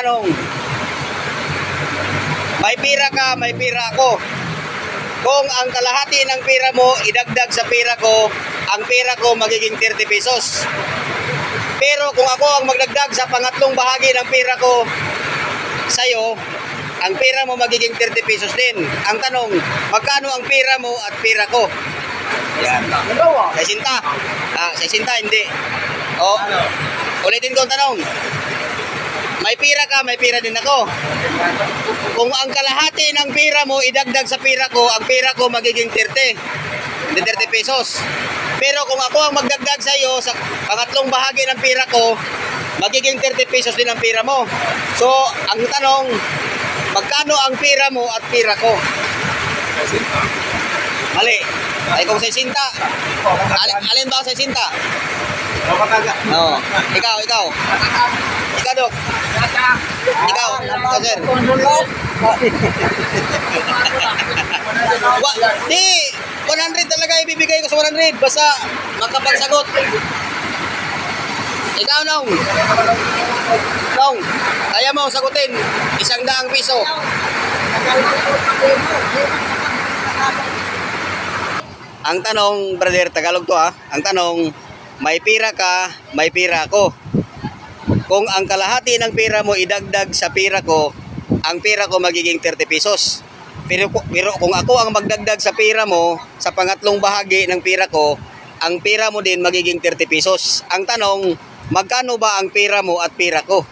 tanong, may pira ka, may pira ako. Kung ang kalahati ng pira mo idagdag sa pira ko, ang pira ko magiging 30 pesos. Pero kung ako ang magdagdag sa pangatlong bahagi ng pira ko sa'yo, ang pira mo magiging 30 pesos din. Ang tanong, magkano ang pira mo at pira ko? Yan. 60. 60 hindi. O, ulitin ko ang tanong. May pira ka, may pira din ako. Kung ang kalahati ng pira mo idagdag sa pira ko, ang pira ko magiging 30. Hindi 30 pesos. Pero kung ako ang magdagdag sa iyo sa pangatlong bahagi ng pira ko, magiging 30 pesos din ang pira mo. So, ang tanong, magkano ang pira mo at pira ko? Mali. Ay kung 60. Alin ba ang 60? No. Ikaw. Ikaw, Dok. Ikaw, sir. Di, 100 talaga ibibigay ko sa 100. Basta makapagsagot. Ikaw, Nong. Nong, kaya mo sagutin. 100 piso. Ang tanong, brother, Tagalog to Ang tanong, may pira ka, may pira ako. Kung ang kalahati ng pira mo idagdag sa pira ko, ang pira ko magiging 30 pesos. Pero kung ako ang magdagdag sa pira mo, sa pangatlong bahagi ng pira ko, ang pira mo din magiging 30 pesos. Ang tanong, magkano ba ang pira mo at pira ko?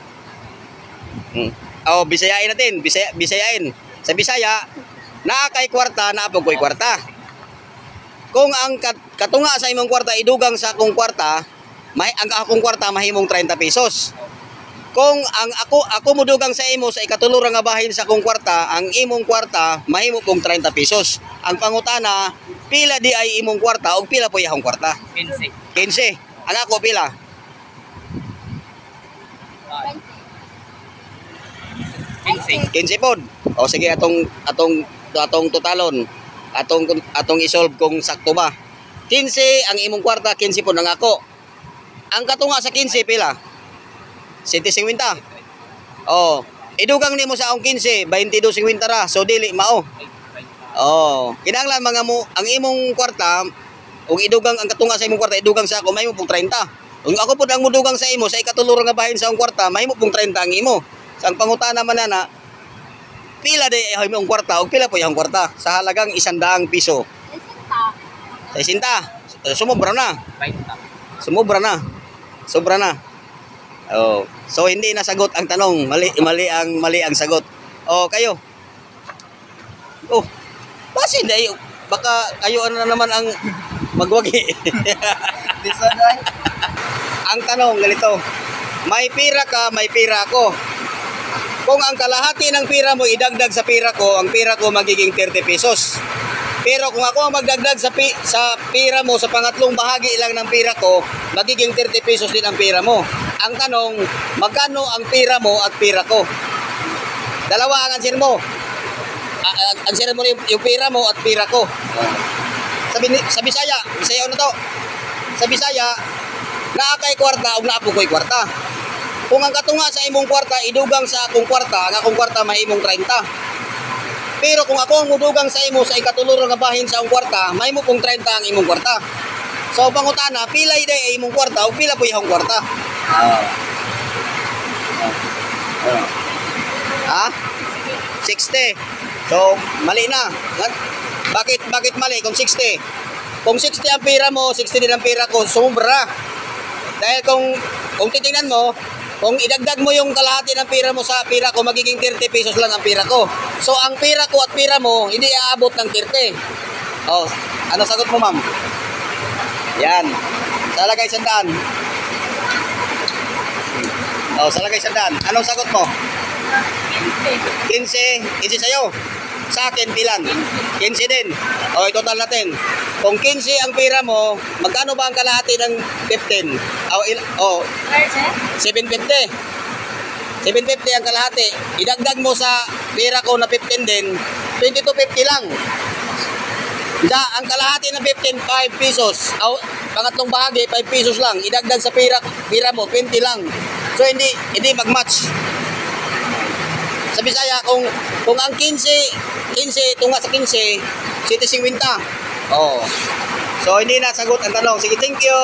Bisayain natin. Bisayain. Sa Bisaya, naa kay kwarta, naapog ko'y kwarta. Kung ang katunga sa imong kwarta idugang sa akong kwarta, ang akong kwarta mahimong 30 pesos. Kung ang ako mudugang sa imo sa ikatulurang nga bahin sa akong kwarta, ang imong kwarta mahimo pong 30 pesos. Ang pangutana, pila di ay imong kwarta o pila po ihong kwarta? 15. 15. Ang ako pila? 15 pod. O sige atong totalon. Atong isolve kung sakto ba. 15 ang imong kwarta, 15 pod ang ako. Ang katunga sa 15 pila? 150. Oh, idugang nimo sa akong 15, 22.50 ra. So dili mao. Oh, kinahanglan mga mo ang imong kwarta, ug idugang ang katunga sa imong kwarta, idugang sa ako mahimo pong 30. Ug ako pud ang mudugang sa imo sa ikatulurang nga bahin sa akong kwarta, mahimo pong 30 ang imo. Sa ang pangutana man na pila di imong kwarta ug pila po imong kwarta sa halagang 100 piso. 60. Sumobra na. Sumobra na. Sobra na. Oh, so hindi nasagot ang tanong, mali ang sagot. Oh, kayo. Oh. Basi dai baka kayo na naman ang magwagi. Ang tanong ganito. May pira ka, may pira ako. Kung ang kalahati ng pira mo idagdag sa pira ko, ang pira ko magiging 30 pesos. Pero kung ako ang magdagdag sa pira mo sa pangatlong bahagi lang ng pira ko, magiging 30 pesos din ang pira mo. Ang tanong, magkano ang pira mo at pira ko? Dalawa ang answer mo. Answer mo yung pira mo at pira ko. Sa Bisaya ano to? Sa Bisaya, naa kay kwarta o naapo ko'y kwarta. Kung ang katunga sa imong kwarta idugang sa akong kwarta, ang akong kwarta mahimong 30. Pero kung ako ang mudugang sa imo sa ikatulurang nga bahin sa akong kwarta, mahimo pong 30 ang imong kwarta. So pangutana, pila day imong kwarta o pila po ihong kwarta? Ha? 60. So mali na. Bakit mali kung 60? Kung 60 ang pira mo, 60 din ang pira ko, sumubra. Dahil kung titingnan mo, kung idagdag mo yung kalahati ng pira mo sa pira ko, magiging 30 pesos lang ang pira ko. So, ang pira ko at pira mo, hindi aabot ng 30. Oh, ano sagot mo, ma'am? Yan. Sa lagay 100. Oh, sa lagay 100. Anong sagot mo? 15. 15 sa'yo. Sa akin, pilan? 15 din. O, total natin. Kung 15 ang pira mo, magkano ba ang kalahati ng 15? 750. 750 ang kalahati. Idagdag mo sa pira ko na 15 din, 2250 lang. Ang kalahati ng 15, 5 pesos. Pangatlong bahagi, 5 pesos lang. Idagdag sa pira mo, 20 lang. So, hindi mag-match. Sa Bisaya, kung ang 15 tunga sa 15, 750. Oh. So, hindi na sagot ang tanong. Sige, thank you.